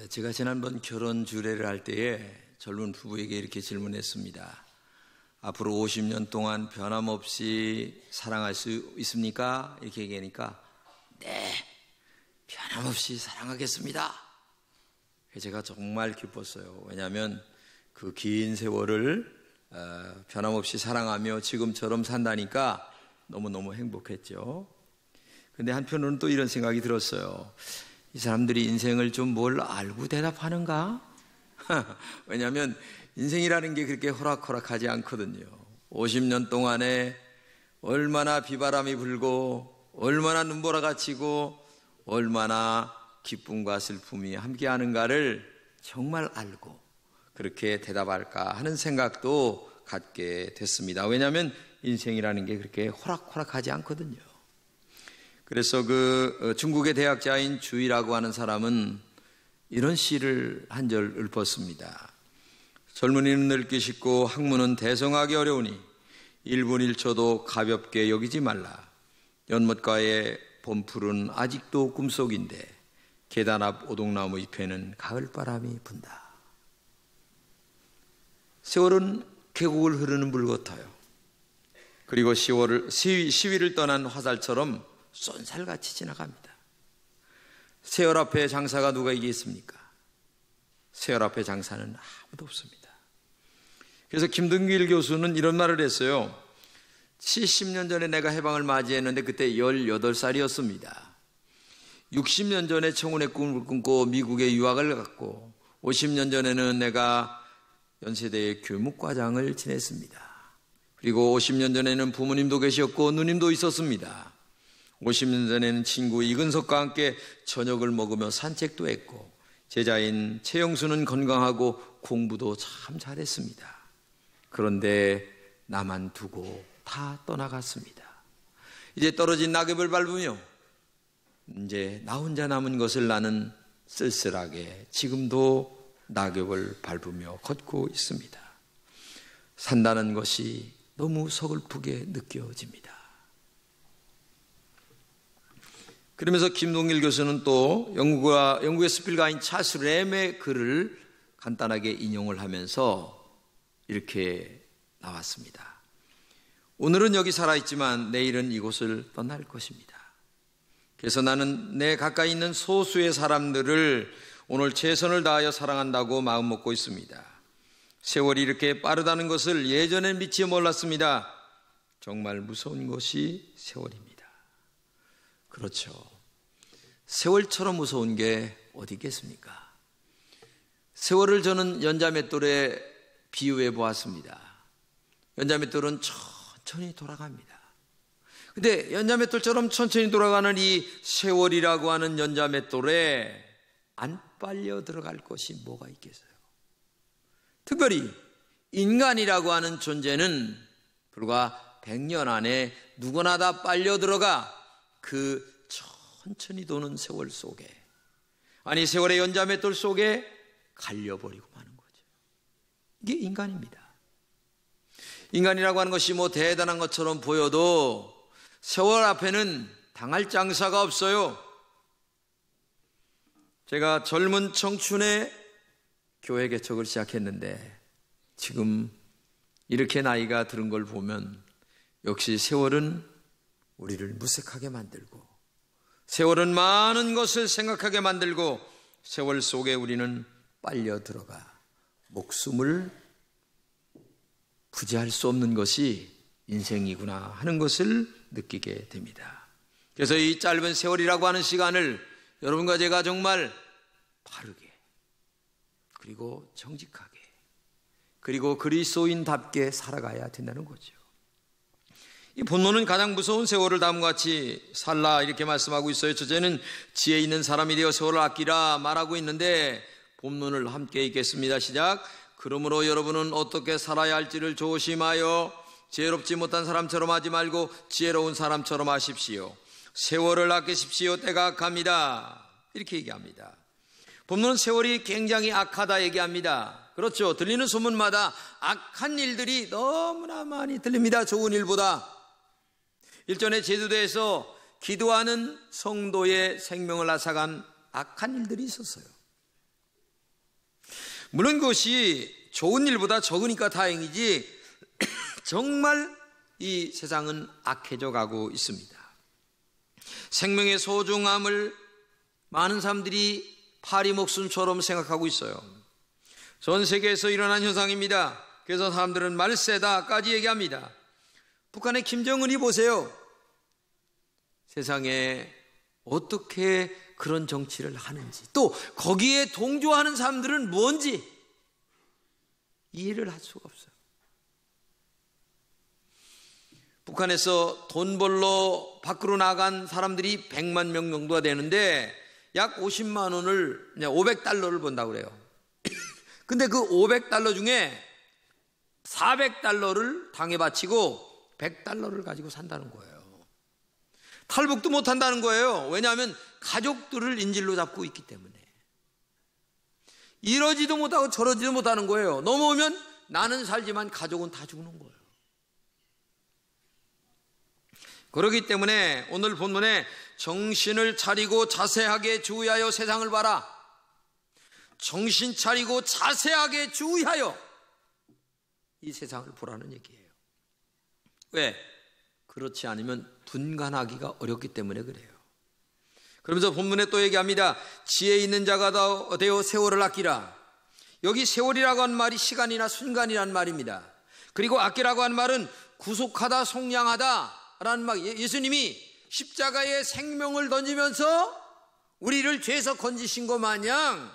제가 지난번 결혼 주례를 할 때에 젊은 부부에게 이렇게 질문했습니다. 앞으로 50년 동안 변함없이 사랑할 수 있습니까? 이렇게 얘기하니까 네, 변함없이 사랑하겠습니다. 제가 정말 기뻤어요. 왜냐하면 그 긴 세월을 변함없이 사랑하며 지금처럼 산다니까 너무너무 행복했죠. 근데 한편으로는 또 이런 생각이 들었어요. 이 사람들이 인생을 좀 뭘 알고 대답하는가? 왜냐하면 인생이라는 게 그렇게 호락호락하지 않거든요. 50년 동안에 얼마나 비바람이 불고 얼마나 눈보라가 치고 얼마나 기쁨과 슬픔이 함께하는가를 정말 알고 그렇게 대답할까 하는 생각도 갖게 됐습니다. 왜냐하면 인생이라는 게 그렇게 호락호락하지 않거든요. 그래서 중국의 대학자인 주이라고 하는 사람은 이런 시를 한 절 읊었습니다. 젊은이는 늙기 쉽고 학문은 대성하기 어려우니 1분 1초도 가볍게 여기지 말라. 연못가의 봄풀은 아직도 꿈속인데 계단 앞 오동나무 잎에는 가을바람이 분다. 세월은 계곡을 흐르는 물 같아요. 그리고 시위를 떠난 화살처럼 쏜살같이 지나갑니다. 세월 앞에 장사가 누가 이기겠습니까? 세월 앞에 장사는 아무도 없습니다. 그래서 김등길 교수는 이런 말을 했어요. 70년 전에 내가 해방을 맞이했는데 그때 18살이었습니다. 60년 전에 청운의 꿈을 꿈고 미국에 유학을 갔고 50년 전에는 내가 연세대의 교육과장을 지냈습니다. 그리고 50년 전에는 부모님도 계셨고 누님도 있었습니다. 50년 전에는 친구 이근석과 함께 저녁을 먹으며 산책도 했고 제자인 최영수는 건강하고 공부도 참 잘했습니다. 그런데 나만 두고 다 떠나갔습니다. 이제 떨어진 낙엽을 밟으며 이제 나 혼자 남은 것을 나는 쓸쓸하게 지금도 낙엽을 밟으며 걷고 있습니다. 산다는 것이 너무 서글프게 느껴집니다. 그러면서 김동길 교수는 또 영국의 스필가인 찰스 램의 글을 간단하게 인용을 하면서 이렇게 나왔습니다. 오늘은 여기 살아있지만 내일은 이곳을 떠날 것입니다. 그래서 나는 내 가까이 있는 소수의 사람들을 오늘 최선을 다하여 사랑한다고 마음 먹고 있습니다. 세월이 이렇게 빠르다는 것을 예전엔 미처 몰랐습니다. 정말 무서운 것이 세월입니다. 그렇죠. 세월처럼 무서운 게 어디 있겠습니까? 세월을 저는 연자맷돌에 비유해 보았습니다. 연자맷돌은 천천히 돌아갑니다. 근데 연자맷돌처럼 천천히 돌아가는 이 세월이라고 하는 연자맷돌에 안 빨려 들어갈 것이 뭐가 있겠어요? 특별히 인간이라고 하는 존재는 불과 100년 안에 누구나 다 빨려 들어가 그 천천히 도는 세월 속에, 아니 세월의 연자맷돌 속에 갈려버리고 마는 거죠. 이게 인간입니다. 인간이라고 하는 것이 뭐 대단한 것처럼 보여도 세월 앞에는 당할 장사가 없어요. 제가 젊은 청춘에 교회 개척을 시작했는데 지금 이렇게 나이가 들은 걸 보면 역시 세월은 우리를 무색하게 만들고 세월은 많은 것을 생각하게 만들고 세월 속에 우리는 빨려 들어가 목숨을 부지할 수 없는 것이 인생이구나 하는 것을 느끼게 됩니다. 그래서 이 짧은 세월이라고 하는 시간을 여러분과 제가 정말 바르게 그리고 정직하게 그리고 그리스도인답게 살아가야 된다는 거죠. 이 본문은 가장 무서운 세월을 다음과 같이 살라 이렇게 말씀하고 있어요. 첫째는 지혜 있는 사람이 되어 세월을 아끼라 말하고 있는데 본문을 함께 읽겠습니다. 시작. 그러므로 여러분은 어떻게 살아야 할지를 조심하여 지혜롭지 못한 사람처럼 하지 말고 지혜로운 사람처럼 하십시오. 세월을 아끼십시오. 때가 갑니다. 이렇게 얘기합니다. 본문은 세월이 굉장히 악하다 얘기합니다. 그렇죠. 들리는 소문마다 악한 일들이 너무나 많이 들립니다. 좋은 일보다. 일전에 제주도에서 기도하는 성도의 생명을 앗아간 악한 일들이 있었어요. 물론 그것이 좋은 일보다 적으니까 다행이지 정말 이 세상은 악해져 가고 있습니다. 생명의 소중함을 많은 사람들이 파리 목숨처럼 생각하고 있어요. 전 세계에서 일어난 현상입니다. 그래서 사람들은 말세다까지 얘기합니다. 북한의 김정은이 보세요. 세상에 어떻게 그런 정치를 하는지, 또 거기에 동조하는 사람들은 뭔지 이해를 할 수가 없어요. 북한에서 돈 벌러 밖으로 나간 사람들이 100만 명 정도가 되는데 약 50만 원을, 500달러를 번다고 그래요. 근데 그 500달러 중에 400달러를 당에 바치고 100달러를 가지고 산다는 거예요. 탈북도 못 한다는 거예요. 왜냐하면 가족들을 인질로 잡고 있기 때문에. 이러지도 못하고 저러지도 못하는 거예요. 넘어오면 나는 살지만 가족은 다 죽는 거예요. 그렇기 때문에 오늘 본문에 정신을 차리고 자세하게 주의하여 세상을 봐라. 정신 차리고 자세하게 주의하여 이 세상을 보라는 얘기예요. 왜? 그렇지 않으면 분간하기가 어렵기 때문에 그래요. 그러면서 본문에 또 얘기합니다. 지혜 있는 자가 되어 세월을 아끼라. 여기 세월이라고 한 말이 시간이나 순간이란 말입니다. 그리고 아끼라고 한 말은 구속하다, 속량하다 라는 말. 예수님이 십자가에 생명을 던지면서 우리를 죄에서 건지신 것 마냥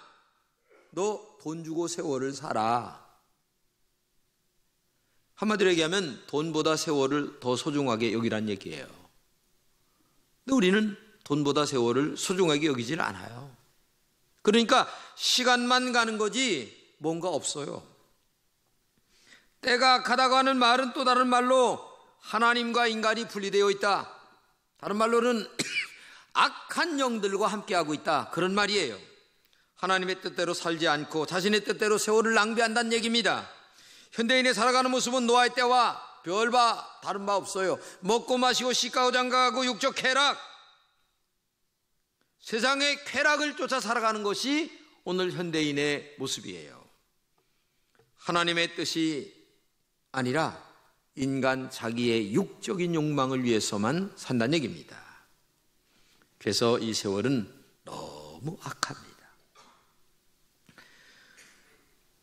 너 돈 주고 세월을 살아. 한마디로 얘기하면 돈보다 세월을 더 소중하게 여기란 얘기예요. 근데 우리는 돈보다 세월을 소중하게 여기질 않아요. 그러니까 시간만 가는 거지 뭔가 없어요. 때가 가다가 하는 말은 또 다른 말로 하나님과 인간이 분리되어 있다. 다른 말로는 악한 영들과 함께하고 있다. 그런 말이에요. 하나님의 뜻대로 살지 않고 자신의 뜻대로 세월을 낭비한다는 얘기입니다. 현대인의 살아가는 모습은 노아의 때와 별바 다른 바 없어요. 먹고 마시고 시가고 장가가고 육적 쾌락, 세상의 쾌락을 쫓아 살아가는 것이 오늘 현대인의 모습이에요. 하나님의 뜻이 아니라 인간 자기의 육적인 욕망을 위해서만 산다는 얘기입니다. 그래서 이 세월은 너무 악합니다.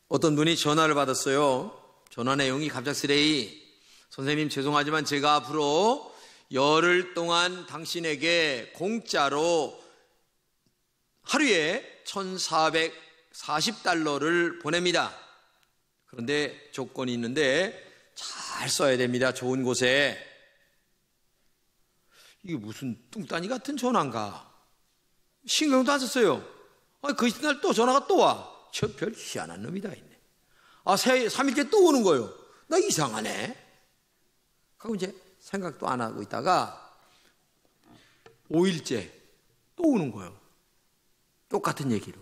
어떤 분이 전화를 받았어요. 전화 내용이 갑작스레 선생님 죄송하지만 제가 앞으로 열흘 동안 당신에게 공짜로 하루에 1,440달러를 보냅니다. 그런데 조건이 있는데 잘 써야 됩니다. 좋은 곳에. 이게 무슨 뚱따니 같은 전화인가? 신경도 안 썼어요. 그 이튿날 또 전화가 또 와. 저 별 희한한 놈이 다 있네. 3일째 또 오는 거예요. 나 이상하네. 하고 이제 생각도 안 하고 있다가 5일째 또 오는 거예요. 똑같은 얘기로.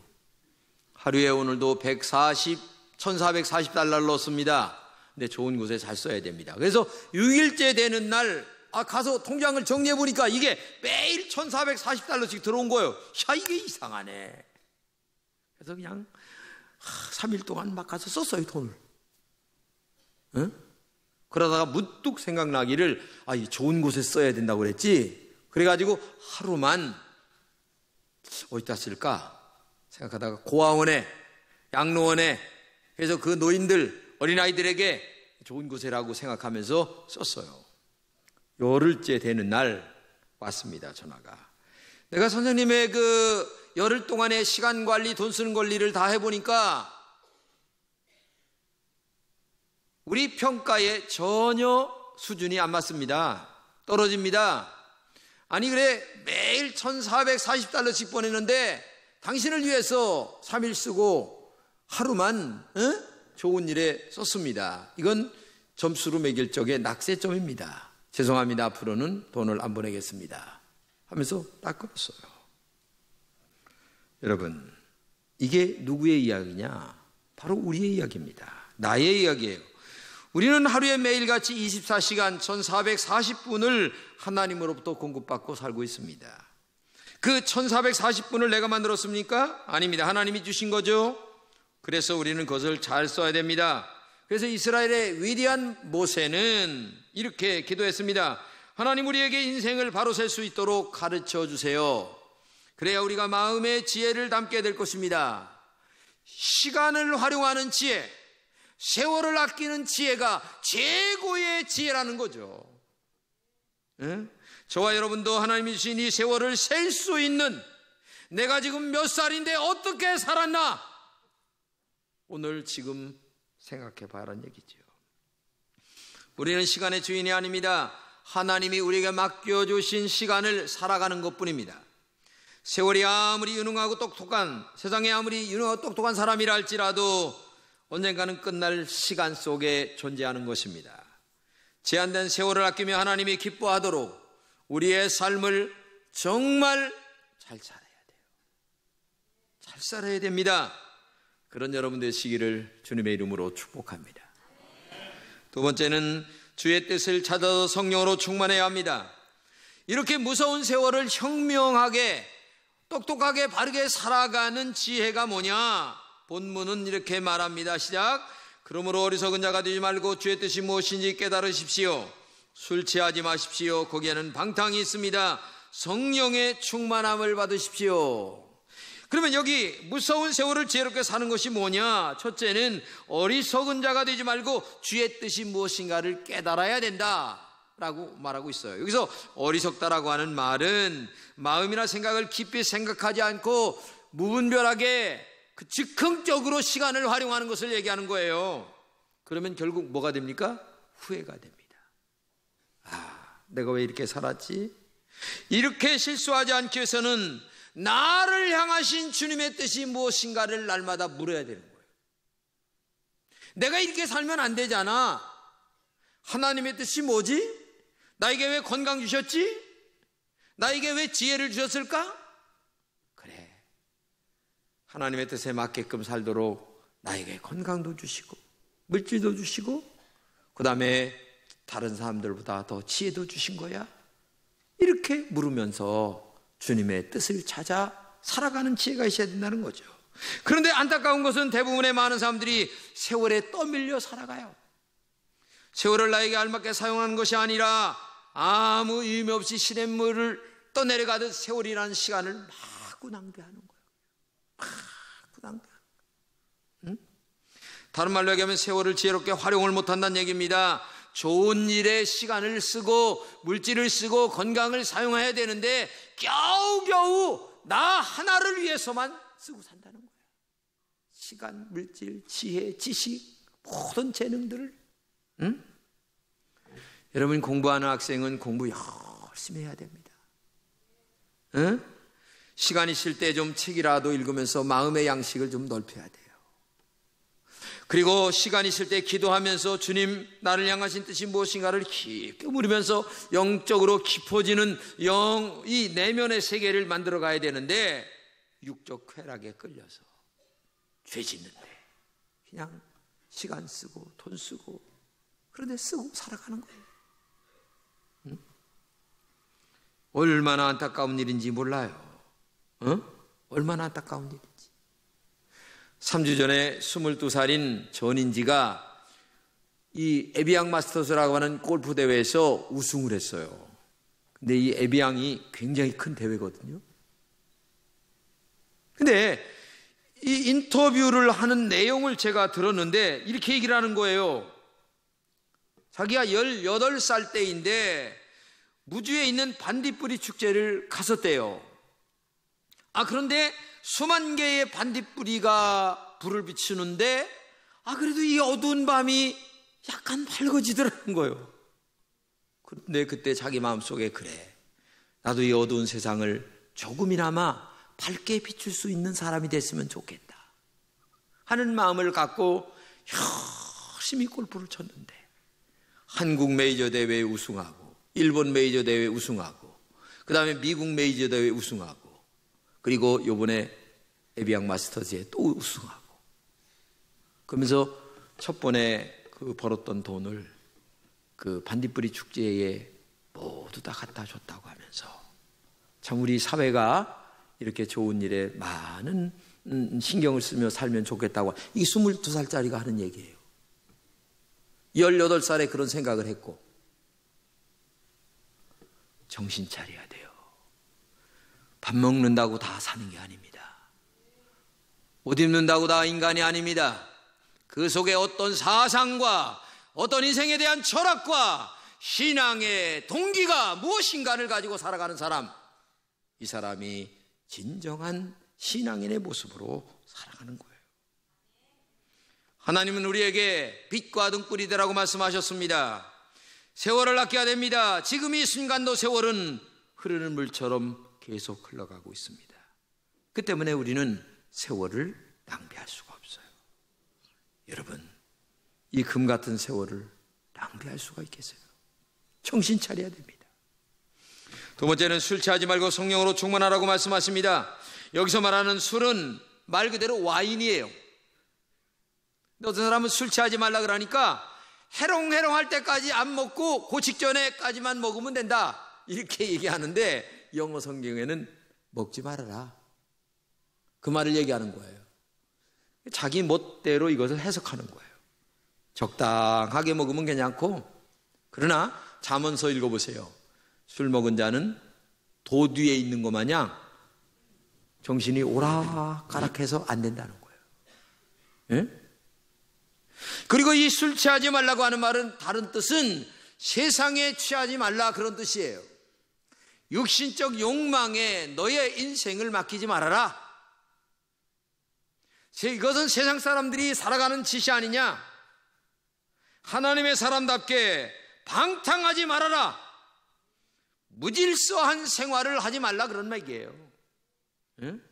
하루에 오늘도 1,440달러를 넣습니다. 근데 좋은 곳에 잘 써야 됩니다. 그래서 6일째 되는 날 가서 통장을 정리해 보니까 이게 매일 1,440달러씩 들어온 거예요. 야, 이게 이상하네. 그래서 그냥 3일 동안 막 가서 썼어요, 돈을. 응? 그러다가 문득 생각나기를 이 좋은 곳에 써야 된다고 그랬지. 그래가지고 하루만 어디다 쓸까 생각하다가 고아원에, 양로원에 해서 그 노인들, 어린아이들에게 좋은 곳이라고 생각하면서 썼어요. 열흘째 되는 날 왔습니다, 전화가. 내가 선생님의 그 열흘 동안의 시간 관리, 돈 쓰는 권리를 다 해보니까 우리 평가에 전혀 수준이 안 맞습니다. 떨어집니다. 아니 그래 매일 1,440달러씩 보내는데 당신을 위해서 3일 쓰고 하루만 좋은 일에 썼습니다. 이건 점수로 매길 적에 낙세점입니다. 죄송합니다. 앞으로는 돈을 안 보내겠습니다. 하면서 딱 끊었어요. 여러분, 이게 누구의 이야기냐? 바로 우리의 이야기입니다. 나의 이야기예요. 우리는 하루에 매일같이 24시간 1,440분을 하나님으로부터 공급받고 살고 있습니다. 그 1,440분을 내가 만들었습니까? 아닙니다. 하나님이 주신 거죠. 그래서 우리는 그것을 잘 써야 됩니다. 그래서 이스라엘의 위대한 모세는 이렇게 기도했습니다. 하나님, 우리에게 인생을 바로 셀 수 있도록 가르쳐 주세요. 그래야 우리가 마음의 지혜를 담게 될 것입니다. 시간을 활용하는 지혜, 세월을 아끼는 지혜가 최고의 지혜라는 거죠. 저와 여러분도 하나님이 주신 이 세월을 셀 수 있는, 내가 지금 몇 살인데 어떻게 살았나, 오늘 지금 생각해 봐라는 얘기죠. 우리는 시간의 주인이 아닙니다. 하나님이 우리에게 맡겨주신 시간을 살아가는 것뿐입니다. 세월이 아무리 유능하고 똑똑한, 세상에 아무리 유능하고 똑똑한 사람이라 할지라도 언젠가는 끝날 시간 속에 존재하는 것입니다. 제한된 세월을 아끼며 하나님이 기뻐하도록 우리의 삶을 정말 잘 살아야 돼요. 잘 살아야 됩니다. 그런 여러분 되시기를 주님의 이름으로 축복합니다. 두 번째는 주의 뜻을 찾아서 성령으로 충만해야 합니다. 이렇게 무서운 세월을 현명하게, 똑똑하게, 바르게 살아가는 지혜가 뭐냐? 본문은 이렇게 말합니다. 시작. 그러므로 어리석은 자가 되지 말고 주의 뜻이 무엇인지 깨달으십시오. 술 취하지 마십시오. 거기에는 방탕이 있습니다. 성령의 충만함을 받으십시오. 그러면 여기 무서운 세월을 지혜롭게 사는 것이 뭐냐? 첫째는 어리석은 자가 되지 말고 주의 뜻이 무엇인가를 깨달아야 된다라고 말하고 있어요. 여기서 어리석다라고 하는 말은 마음이나 생각을 깊이 생각하지 않고 무분별하게 즉흥적으로 시간을 활용하는 것을 얘기하는 거예요. 그러면 결국 뭐가 됩니까? 후회가 됩니다. 내가 왜 이렇게 살았지? 이렇게 실수하지 않기 위해서는 나를 향하신 주님의 뜻이 무엇인가를 날마다 물어야 되는 거예요. 내가 이렇게 살면 안 되잖아. 하나님의 뜻이 뭐지? 나에게 왜 건강 주셨지? 나에게 왜 지혜를 주셨을까? 그래, 하나님의 뜻에 맞게끔 살도록 나에게 건강도 주시고 물질도 주시고 그 다음에 다른 사람들보다 더 지혜도 주신 거야? 이렇게 물으면서 주님의 뜻을 찾아 살아가는 지혜가 있어야 된다는 거죠. 그런데 안타까운 것은 대부분의 많은 사람들이 세월에 떠밀려 살아가요. 세월을 나에게 알맞게 사용하는 것이 아니라 아무 의미 없이 시냇물을 떠내려가듯 세월이라는 시간을 마구 낭비하는 거예요. 마구 낭비하는 거예요. 다른 말로 얘기하면 세월을 지혜롭게 활용을 못한다는 얘기입니다. 좋은 일에 시간을 쓰고 물질을 쓰고 건강을 사용해야 되는데 겨우겨우 나 하나를 위해서만 쓰고 산다는 거예요. 시간, 물질, 지혜, 지식, 모든 재능들을. 여러분, 공부하는 학생은 공부 열심히 해야 됩니다. 시간 있을 때 좀 책이라도 읽으면서 마음의 양식을 좀 넓혀야 돼요. 그리고 시간 있을 때 기도하면서 주님, 나를 향하신 뜻이 무엇인가를 깊게 물으면서 영적으로 깊어지는 이 내면의 세계를 만들어 가야 되는데 육적 쾌락에 끌려서 죄 짓는데 그냥 시간 쓰고 돈 쓰고 그런데 쓰고 살아가는 거예요. 얼마나 안타까운 일인지 몰라요. 얼마나 안타까운 일인지. 3주 전에 22살인 전인지가 이 에비앙 마스터스라고 하는 골프 대회에서 우승을 했어요. 근데 이 에비앙이 굉장히 큰 대회거든요. 근데 이 인터뷰를 하는 내용을 제가 들었는데 이렇게 얘기를 하는 거예요. 자기가 18살 때인데 무주에 있는 반딧불이 축제를 갔었대요. 그런데 수만 개의 반딧불이가 불을 비추는데 그래도 이 어두운 밤이 약간 밝아지더라는 거예요. 근데 그때 자기 마음속에 그래, 나도 이 어두운 세상을 조금이나마 밝게 비출 수 있는 사람이 됐으면 좋겠다 하는 마음을 갖고 열심히 골프를 쳤는데 한국 메이저 대회에 우승하고 일본 메이저 대회에 우승하고 그 다음에 미국 메이저 대회에 우승하고 그리고 요번에 에비앙 마스터즈에 또 우승하고 그러면서 첫 번에 그 벌었던 돈을 그 반딧불이 축제에 모두 다 갖다 줬다고 하면서 참 우리 사회가 이렇게 좋은 일에 많은 신경을 쓰며 살면 좋겠다고. 이게 22살짜리가 하는 얘기예요. 18살에 그런 생각을 했고. 정신 차려야 돼요. 밥 먹는다고 다 사는 게 아닙니다. 옷 입는다고 다 인간이 아닙니다. 그 속에 어떤 사상과 어떤 인생에 대한 철학과 신앙의 동기가 무엇인가를 가지고 살아가는 사람, 이 사람이 진정한 신앙인의 모습으로 살아가는 거예요. 하나님은 우리에게 빛과 등불이 되라고 말씀하셨습니다. 세월을 아껴야 됩니다. 지금 이 순간도 세월은 흐르는 물처럼 계속 흘러가고 있습니다. 그 때문에 우리는 세월을 낭비할 수가 없어요. 여러분, 이 금 같은 세월을 낭비할 수가 있겠어요? 정신 차려야 됩니다. 두 번째는 술 취하지 말고 성령으로 충만하라고 말씀하십니다. 여기서 말하는 술은 말 그대로 와인이에요. 어떤 사람은 술 취하지 말라 그러니까 해롱해롱할 때까지 안 먹고 그 직전에까지만 먹으면 된다, 이렇게 얘기하는데 영어 성경에는 먹지 말아라, 그 말을 얘기하는 거예요. 자기 멋대로 이것을 해석하는 거예요. 적당하게 먹으면 괜찮고, 그러나 잠언서 읽어보세요. 술 먹은 자는 도 뒤에 있는 것 마냥 정신이 오락가락해서 안 된다는 거예요. 예? 그리고 이 술 취하지 말라고 하는 말은 다른 뜻은 세상에 취하지 말라, 그런 뜻이에요. 육신적 욕망에 너의 인생을 맡기지 말아라. 이것은 세상 사람들이 살아가는 짓이 아니냐. 하나님의 사람답게 방탕하지 말아라. 무질서한 생활을 하지 말라, 그런 말이에요. 응?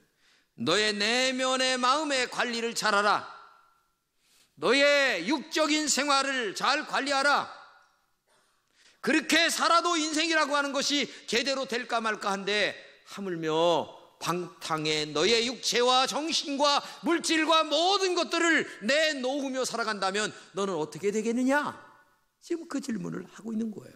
너의 내면의 마음의 관리를 잘하라. 너의 육적인 생활을 잘 관리하라. 그렇게 살아도 인생이라고 하는 것이 제대로 될까 말까 한데, 하물며 방탕에 너의 육체와 정신과 물질과 모든 것들을 내놓으며 살아간다면 너는 어떻게 되겠느냐? 지금 그 질문을 하고 있는 거예요.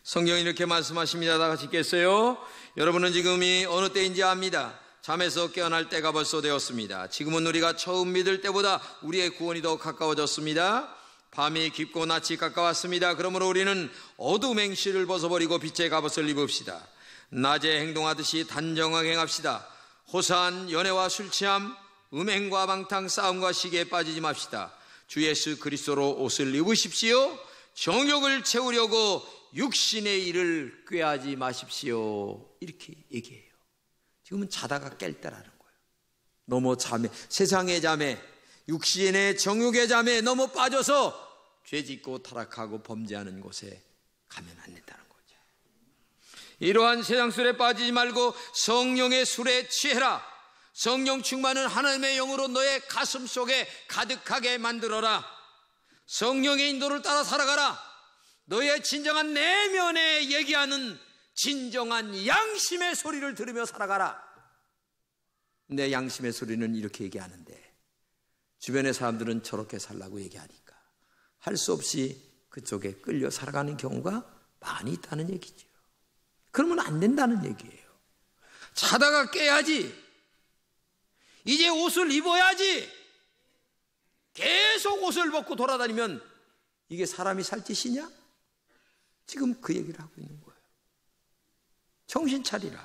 성경이 이렇게 말씀하십니다. 다 같이 읽겠어요. 여러분은 지금이 어느 때인지 압니다. 잠에서 깨어날 때가 벌써 되었습니다. 지금은 우리가 처음 믿을 때보다 우리의 구원이 더 가까워졌습니다. 밤이 깊고 낮이 가까웠습니다. 그러므로 우리는 어둠 행실을 벗어버리고 빛의 갑옷을 입읍시다. 낮에 행동하듯이 단정하게 행합시다. 호사한 연애와 술취함, 음행과 방탕, 싸움과 시기에 빠지지 맙시다. 주 예수 그리스도로 옷을 입으십시오. 정욕을 채우려고 육신의 일을 꾀하지 마십시오. 이렇게 얘기해요. 지금은 자다가 깰 때라는 거예요. 너무 잠에, 세상의 잠에, 육신의 정욕의 잠에 너무 빠져서 죄짓고 타락하고 범죄하는 곳에 가면 안 된다는 거죠. 이러한 세상 술에 빠지지 말고 성령의 술에 취해라. 성령 충만은 하나님의 영으로 너의 가슴 속에 가득하게 만들어라. 성령의 인도를 따라 살아가라. 너의 진정한 내면에 얘기하는 진정한 양심의 소리를 들으며 살아가라. 내 양심의 소리는 이렇게 얘기하는데 주변의 사람들은 저렇게 살라고 얘기하니까 할 수 없이 그쪽에 끌려 살아가는 경우가 많이 있다는 얘기죠. 그러면 안 된다는 얘기예요. 자다가 깨야지. 이제 옷을 입어야지. 계속 옷을 벗고 돌아다니면 이게 사람이 살 짓이냐? 지금 그 얘기를 하고 있는 거예요. 정신 차리라.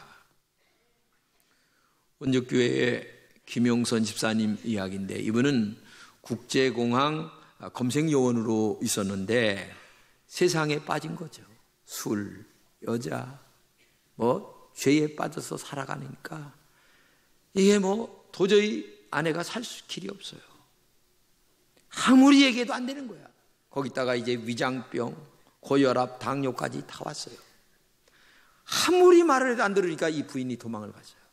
원적교회의 김용선 집사님 이야기인데, 이분은 국제공항 검색요원으로 있었는데 세상에 빠진 거죠. 술, 여자, 죄에 빠져서 살아가니까 이게 도저히 아내가 살 길이 없어요. 아무리 얘기해도 안 되는 거야. 거기다가 이제 위장병, 고혈압, 당뇨까지 다 왔어요. 아무리 말을 해도 안 들으니까 이 부인이 도망을 갔어요.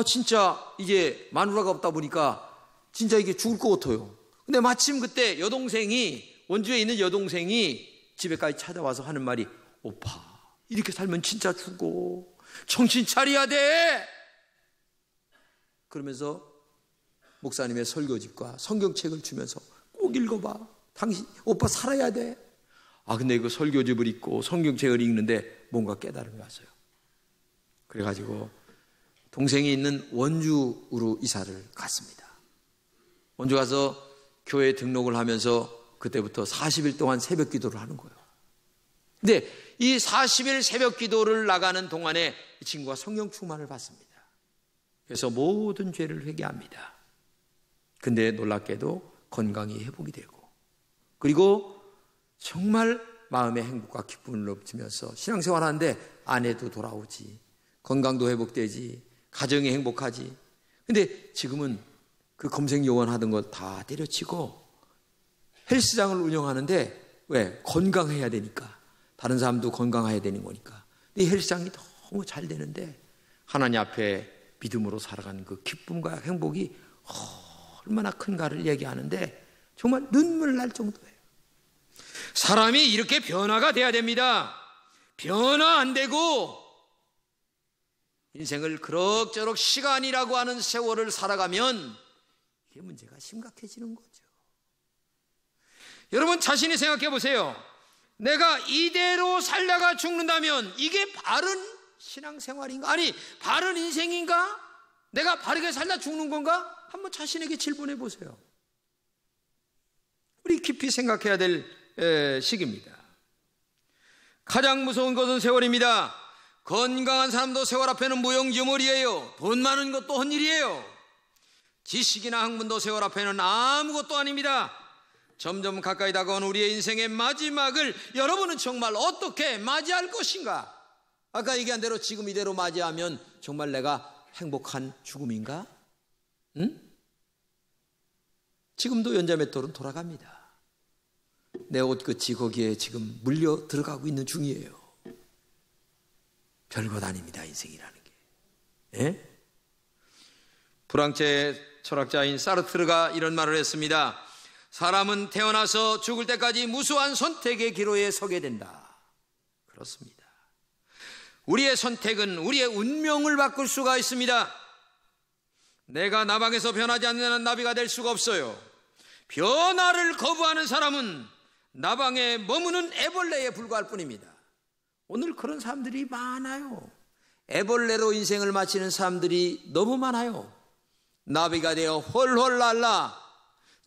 진짜 이제 마누라가 없다 보니까 진짜 이게 죽을 것 같아요. 근데 마침 그때 원주에 있는 여동생이 집에까지 찾아와서 하는 말이, 오빠 이렇게 살면 진짜 죽어. 정신 차려야 돼. 그러면서 목사님의 설교집과 성경책을 주면서 꼭 읽어봐. 오빠 살아야 돼. 근데 그 설교집을 읽고 성경책을 읽는데 뭔가 깨달음이 왔어요. 그래가지고 동생이 있는 원주로 이사를 갔습니다. 원주 가서 교회에 등록을 하면서 그때부터 40일 동안 새벽 기도를 하는 거예요. 근데 이 40일 새벽 기도를 나가는 동안에 이 친구가 성령 충만을 받습니다. 그래서 모든 죄를 회개합니다. 근데 놀랍게도 건강이 회복이 되고, 그리고 정말 마음의 행복과 기쁨을 넘치면서 신앙생활 하는데 아내도 돌아오지, 건강도 회복되지, 가정이 행복하지. 근데 지금은 그 검색 요원 하던 거 다 때려치고 헬스장을 운영하는데, 왜? 건강해야 되니까. 다른 사람도 건강해야 되는 거니까. 이 헬스장이 너무 잘 되는데 하나님 앞에 믿음으로 살아가는 그 기쁨과 행복이 얼마나 큰가를 얘기하는데 정말 눈물 날 정도예요. 사람이 이렇게 변화가 돼야 됩니다. 변화 안 되고 인생을 그럭저럭 시간이라고 하는 세월을 살아가면 이게 문제가 심각해지는 거죠. 여러분 자신이 생각해 보세요. 내가 이대로 살다가 죽는다면 이게 바른 신앙생활인가? 아니, 바른 인생인가? 내가 바르게 살다 죽는 건가? 한번 자신에게 질문해 보세요. 우리 깊이 생각해야 될 시기입니다. 가장 무서운 것은 세월입니다. 건강한 사람도 세월 앞에는 무용지물이에요. 돈 많은 것도 헛일이에요. 지식이나 학문도 세월 앞에는 아무것도 아닙니다. 점점 가까이 다가온 우리의 인생의 마지막을 여러분은 정말 어떻게 맞이할 것인가? 아까 얘기한 대로 지금 이대로 맞이하면 정말 내가 행복한 죽음인가? 응? 지금도 연자맷돌은 돌아갑니다. 내 옷끝이 거기에 지금 물려 들어가고 있는 중이에요. 별것 아닙니다, 인생이라는 게. 예? 프랑스의 철학자인 사르트르가 이런 말을 했습니다. 사람은 태어나서 죽을 때까지 무수한 선택의 기로에 서게 된다. 그렇습니다. 우리의 선택은 우리의 운명을 바꿀 수가 있습니다. 내가 나방에서 변하지 않는 나비가 될 수가 없어요. 변화를 거부하는 사람은 나방에 머무는 애벌레에 불과할 뿐입니다. 오늘 그런 사람들이 많아요. 애벌레로 인생을 마치는 사람들이 너무 많아요. 나비가 되어 홀홀 날라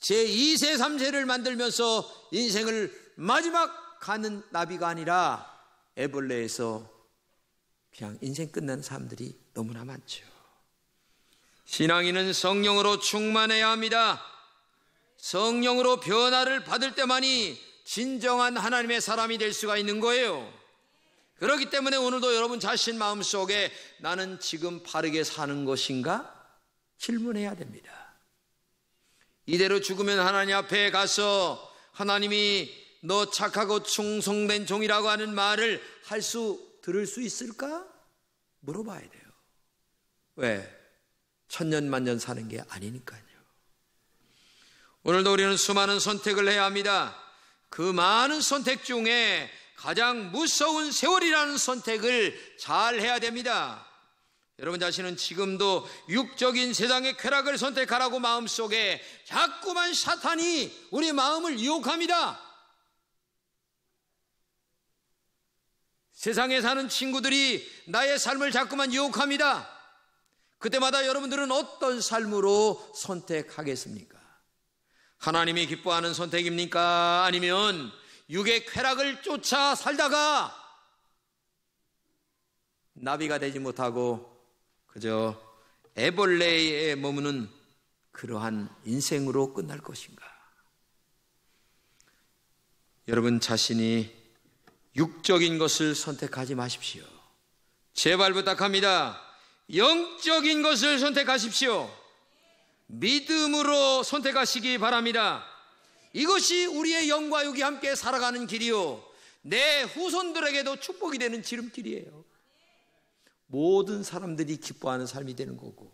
제2세 3세를 만들면서 인생을 마지막 가는 나비가 아니라 애벌레에서 그냥 인생 끝나는 사람들이 너무나 많죠. 신앙인은 성령으로 충만해야 합니다. 성령으로 변화를 받을 때만이 진정한 하나님의 사람이 될 수가 있는 거예요. 그렇기 때문에 오늘도 여러분 자신 마음속에 나는 지금 바르게 사는 것인가? 질문해야 됩니다. 이대로 죽으면 하나님 앞에 가서 하나님이 너 착하고 충성된 종이라고 하는 말을 들을 수 있을까? 물어봐야 돼요. 왜? 천년만년 사는 게 아니니까요. 오늘도 우리는 수많은 선택을 해야 합니다. 그 많은 선택 중에 가장 무서운 세월이라는 선택을 잘 해야 됩니다. 여러분 자신은 지금도 육적인 세상의 쾌락을 선택하라고 마음속에 자꾸만 사탄이 우리 마음을 유혹합니다. 세상에 사는 친구들이 나의 삶을 자꾸만 유혹합니다. 그때마다 여러분들은 어떤 삶으로 선택하겠습니까? 하나님이 기뻐하는 선택입니까? 아니면 육의 쾌락을 쫓아 살다가 나비가 되지 못하고 그저 애벌레에 머무는 그러한 인생으로 끝날 것인가? 여러분 자신이 육적인 것을 선택하지 마십시오. 제발 부탁합니다. 영적인 것을 선택하십시오. 믿음으로 선택하시기 바랍니다. 이것이 우리의 영과 육이 함께 살아가는 길이요, 내 후손들에게도 축복이 되는 지름길이에요. 모든 사람들이 기뻐하는 삶이 되는 거고,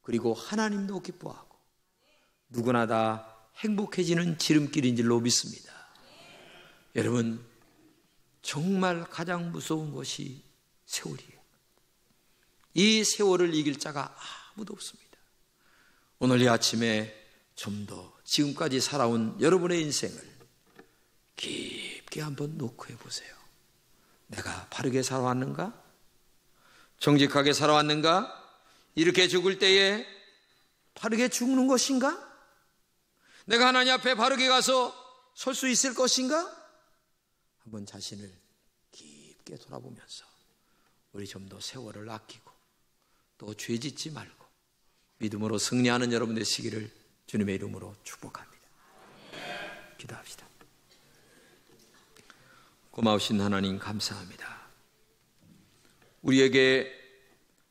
그리고 하나님도 기뻐하고 누구나 다 행복해지는 지름길인 줄로 믿습니다. 여러분 정말 가장 무서운 것이 세월이에요. 이 세월을 이길 자가 아무도 없습니다. 오늘 이 아침에 좀 더 지금까지 살아온 여러분의 인생을 깊게 한번 녹화해 보세요. 내가 바르게 살아왔는가? 정직하게 살아왔는가? 이렇게 죽을 때에 바르게 죽는 것인가? 내가 하나님 앞에 바르게 가서 설 수 있을 것인가? 한번 자신을 깊게 돌아보면서 우리 좀 더 세월을 아끼고 또 죄짓지 말고 믿음으로 승리하는 여러분 되시기를 주님의 이름으로 축복합니다. 기도합시다. 고마우신 하나님 감사합니다. 우리에게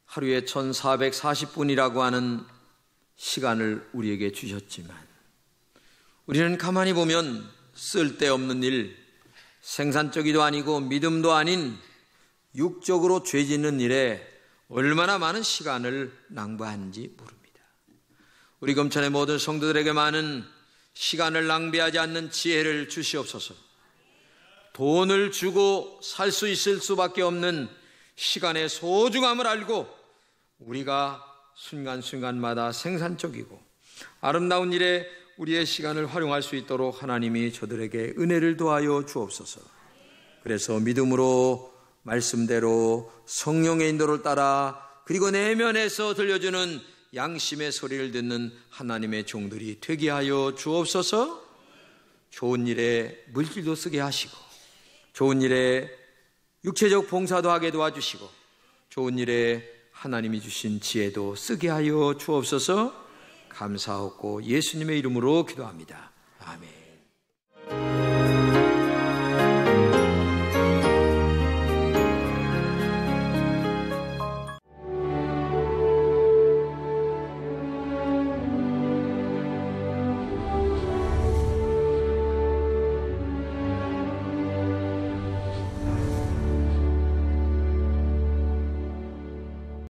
하루에 1440분이라고 하는 시간을 우리에게 주셨지만 우리는 가만히 보면 쓸데없는 일, 생산적이도 아니고 믿음도 아닌 육적으로 죄 짓는 일에 얼마나 많은 시간을 낭비하는지 모릅니다. 우리 금천의 모든 성도들에게 많은 시간을 낭비하지 않는 지혜를 주시옵소서. 돈을 주고 살 수 있을 수밖에 없는 시간의 소중함을 알고 우리가 순간순간마다 생산적이고 아름다운 일에 우리의 시간을 활용할 수 있도록 하나님이 저들에게 은혜를 더하여 주옵소서. 그래서 믿음으로 말씀대로 성령의 인도를 따라 그리고 내면에서 들려주는 양심의 소리를 듣는 하나님의 종들이 되게 하여 주옵소서. 좋은 일에 물질도 쓰게 하시고 좋은 일에 육체적 봉사도 하게 도와주시고 좋은 일에 하나님이 주신 지혜도 쓰게 하여 주옵소서. 감사하고 예수님의 이름으로 기도합니다. 아멘.